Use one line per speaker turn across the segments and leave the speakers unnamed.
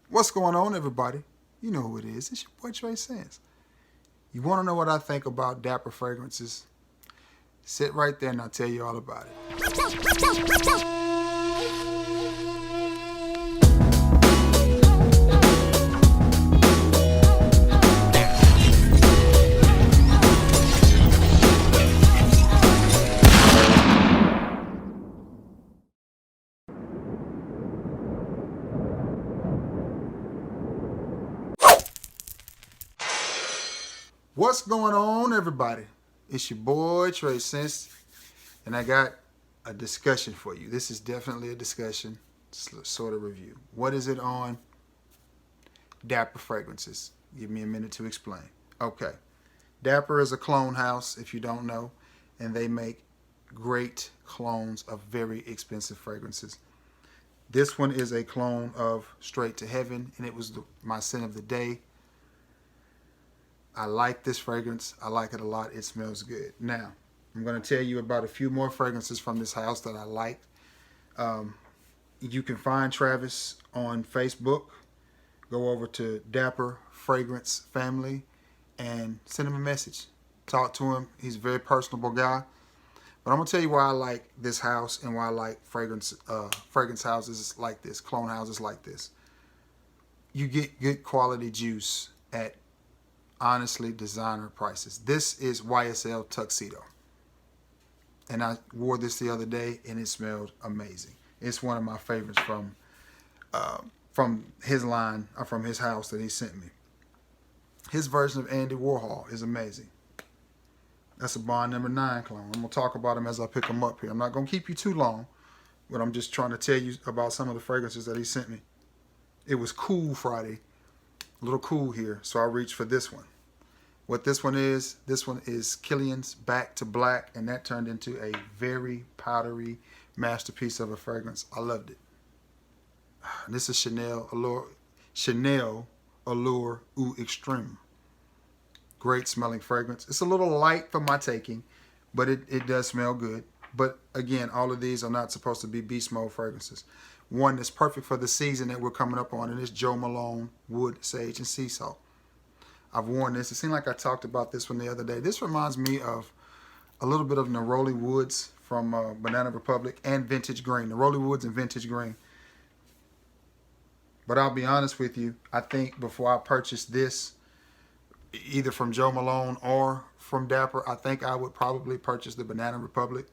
What's going on, everybody? You know who it is. It's your boy Trey Sense. You want to know what I think about Dapper fragrances? Sit right there and I'll tell you all about it. What's going on, everybody? It's your boy Trey Sense, and I got a discussion for you. This is definitely a discussion, sort of review. What is it on Dapper fragrances? Give me a minute to explain. Okay, Dapper is a clone house, if you don't know, and they make great clones of very expensive fragrances. This one is a clone of Straight to Heaven, and it was my scent of the day. I like this fragrance. I like it a lot. It smells good. Now, I'm going to tell you about a few more fragrances from this house that I like. You can find Travis on Facebook. Go over to Dapper Fragrance Family and send him a message. Talk to him. He's a very personable guy. But I'm going to tell you why I like this house and why I like fragrance houses like this, clone houses like this. You get good quality juice at honestly designer prices. This is YSL Tuxedo, and I wore this the other day and it smelled amazing. It's one of my favorites from his line, or from his house that he sent me. His version of Andy Warhol is amazing. That's a Bond number 9 clone. I'm gonna talk about him as I pick them up here. I'm not gonna keep you too long, but I'm just trying to tell you about some of the fragrances that he sent me. It was Cool Friday, a little cool here, so I reached for this one. What this one is Killian's Back to Black, and that turned into a very powdery masterpiece of a fragrance. I loved it. This is Chanel Allure Eau Extreme. Great smelling fragrance. It's a little light for my taking, but it does smell good. But again, all of these are not supposed to be beast mode fragrances. One that's perfect for the season that we're coming up on, and it's Joe Malone Wood, Sage, and Sea Salt. I've worn this. It seemed like I talked about this one the other day. This reminds me of a little bit of Neroli Woods from Banana Republic and Vintage Green. Neroli Woods and Vintage Green. But I'll be honest with you, I think before I purchased this, either from Joe Malone or from Dapper, I think I would probably purchase the Banana Republic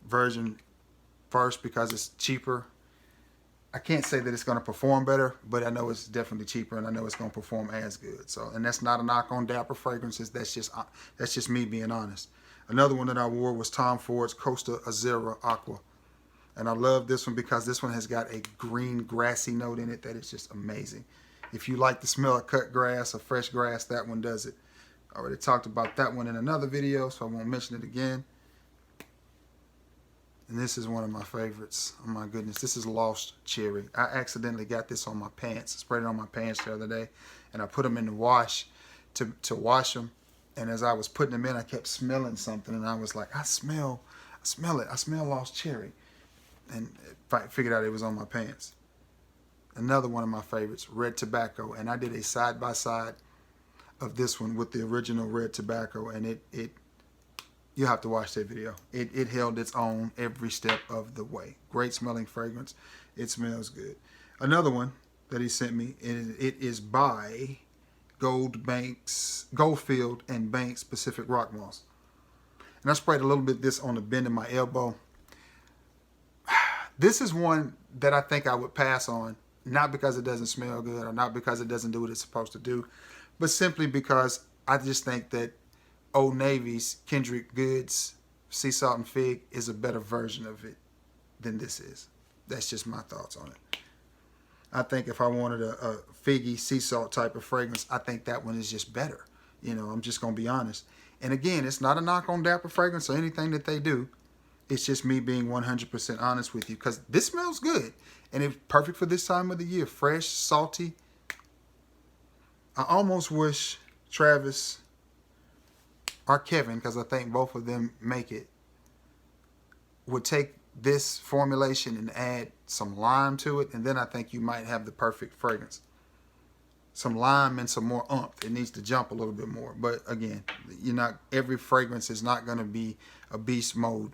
version first because it's cheaper. I can't say that it's going to perform better, but I know it's definitely cheaper, and I know it's going to perform as good. So, and that's not a knock on Dapper fragrances. That's just me being honest. Another one that I wore was Tom Ford's Costa Azera Aqua, and I love this one because this one has got a green grassy note in it that is just amazing. If you like the smell of cut grass or fresh grass, that one does it. I already talked about that one in another video, so I won't mention it again. And this is one of my favorites. Oh my goodness, this is Lost Cherry. I accidentally got this on my pants. I sprayed it on my pants the other day, and I put them in the wash to wash them. And as I was putting them in, I kept smelling something, and I was like, I smell it. I smell Lost Cherry. And I figured out it was on my pants. Another one of my favorites, Red Tobacco, and I did a side-by-side of this one with the original Red Tobacco, and you have to watch that video. It held its own every step of the way. Great smelling fragrance. It smells good. Another one that he sent me, it is by Goldfield and Banks Pacific Rock Moss. And I sprayed a little bit of this on the bend of my elbow. This is one that I think I would pass on, not because it doesn't smell good or not because it doesn't do what it's supposed to do, but simply because I just think that Old Navy's Kendrick Goods Sea Salt and Fig is a better version of it than this is. That's just my thoughts on it. I think if I wanted a figgy sea salt type of fragrance, I think that one is just better. You know, I'm just going to be honest. And again, it's not a knock on Dapper fragrance or anything that they do. It's just me being 100% honest with you, because this smells good. And it's perfect for this time of the year. Fresh, salty. I almost wish Travis or Kevin, because I think both of them make it, would take this formulation and add some lime to it, and then I think you might have the perfect fragrance. Some lime and some more oomph. It needs to jump a little bit more. But again, every fragrance is not going to be a beast mode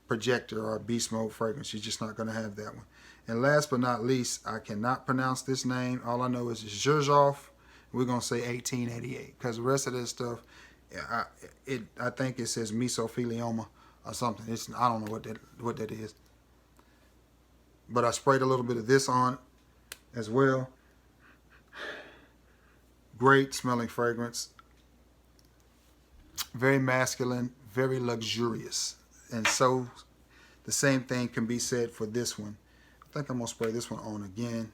projector or a beast mode fragrance. You're just not going to have that one. And last but not least, I cannot pronounce this name. All I know is it's Zhuzhov. We're going to say 1888 because the rest of this stuff, I think it says mesothelioma or something. I don't know what that is. But I sprayed a little bit of this on as well. Great smelling fragrance. Very masculine, very luxurious. And so the same thing can be said for this one. I think I'm going to spray this one on again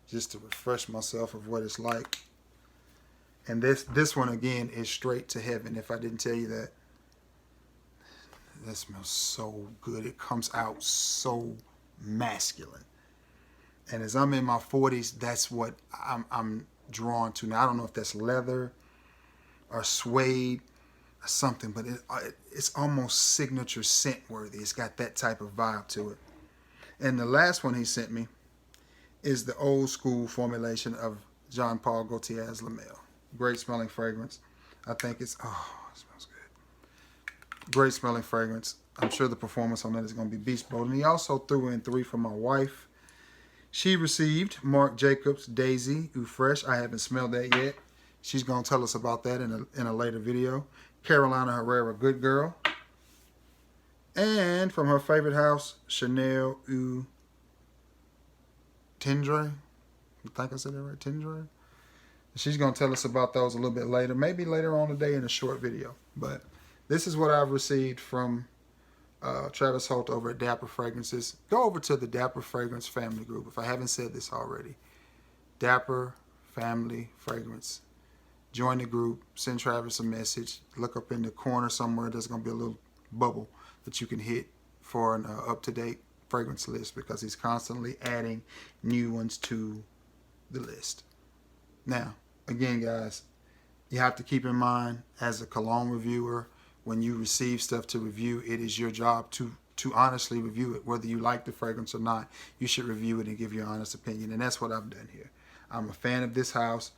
just to refresh myself of what it's like. And this one again is straight to heaven. If I didn't tell you that. That smells so good. It comes out so masculine. And as I'm in my 40s, that's what I'm drawn to. Now, I don't know if that's leather or suede or something, but it's almost signature scent worthy. It's got that type of vibe to it. And the last one he sent me is the old school formulation of Jean Paul Gaultier's La Mer. Great smelling fragrance. I think it smells good. Great smelling fragrance. I'm sure the performance on that is going to be beast mode. And he also threw in 3 for my wife. She received Marc Jacobs Daisy Eau Fresh. I haven't smelled that yet. She's going to tell us about that in a later video. Carolina Herrera Good Girl. And from her favorite house, Chanel Eau Tendre. I think I said that right, Tendre. She's going to tell us about those a little bit later. Maybe later on today in a short video. But this is what I've received from Travis Holt over at Dapper Fragrances. Go over to the Dapper Fragrance family group if I haven't said this already. Dapper Family Fragrance. Join the group. Send Travis a message. Look up in the corner somewhere. There's going to be a little bubble that you can hit for an up-to-date fragrance list because he's constantly adding new ones to the list. Now, again, guys, you have to keep in mind as a cologne reviewer, when you receive stuff to review, it is your job to honestly review it. Whether you like the fragrance or not, you should review it and give your honest opinion. And that's what I've done here. I'm a fan of this house,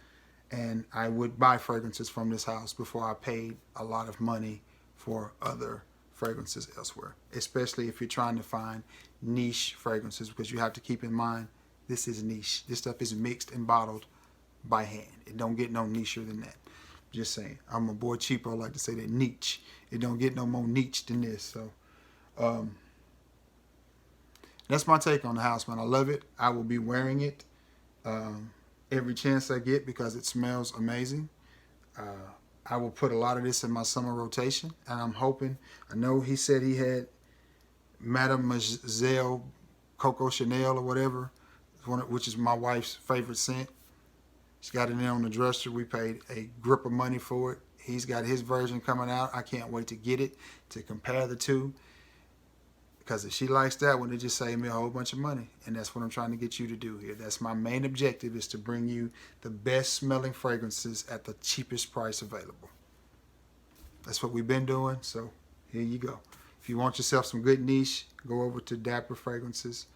and I would buy fragrances from this house before I paid a lot of money for other fragrances elsewhere, especially if you're trying to find niche fragrances, because you have to keep in mind, this is niche. This stuff is mixed and bottled by hand. It don't get no nicher than that. Just saying. I'm a boy cheaper. I like to say that niche. It don't get no more niche than this. So that's my take on the house, man. I love it. I will be wearing it every chance I get because it smells amazing. I will put a lot of this in my summer rotation, and I'm hoping. I know he said he had Mademoiselle Coco Chanel or whatever, which is my wife's favorite scent. She's got it in on the dresser. We paid a grip of money for it. He's got his version coming out. I can't wait to get it, to compare the two. Because if she likes that one, it just saved me a whole bunch of money. And that's what I'm trying to get you to do here. That's my main objective, is to bring you the best smelling fragrances at the cheapest price available. That's what we've been doing. So here you go. If you want yourself some good niche, go over to Dapper Fragrances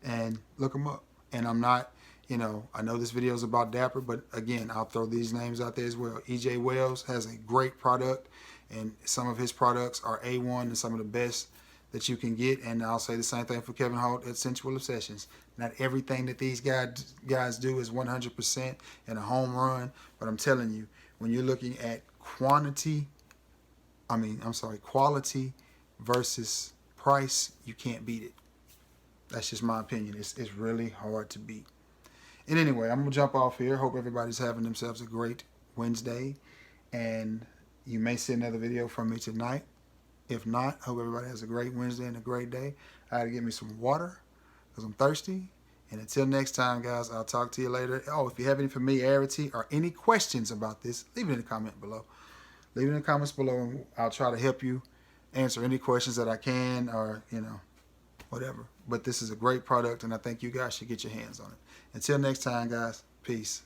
and look them up. And I'm not... I know this video is about Dapper, but again, I'll throw these names out there as well. E.J. Wells has a great product, and some of his products are A1 and some of the best that you can get. And I'll say the same thing for Kevin Holt at Sensual Obsessions. Not everything that these guys do is 100% and a home run, but I'm telling you, when you're looking at quality versus price, you can't beat it. That's just my opinion. It's really hard to beat. And anyway, I'm going to jump off here. Hope everybody's having themselves a great Wednesday. And you may see another video from me tonight. If not, hope everybody has a great Wednesday and a great day. I got to get me some water because I'm thirsty. And until next time, guys, I'll talk to you later. Oh, if you have any familiarity or any questions about this, leave it in the comment below. Leave it in the comments below, and I'll try to help you answer any questions that I can, or, whatever. But this is a great product, and I think you guys should get your hands on it. Until next time, guys, peace.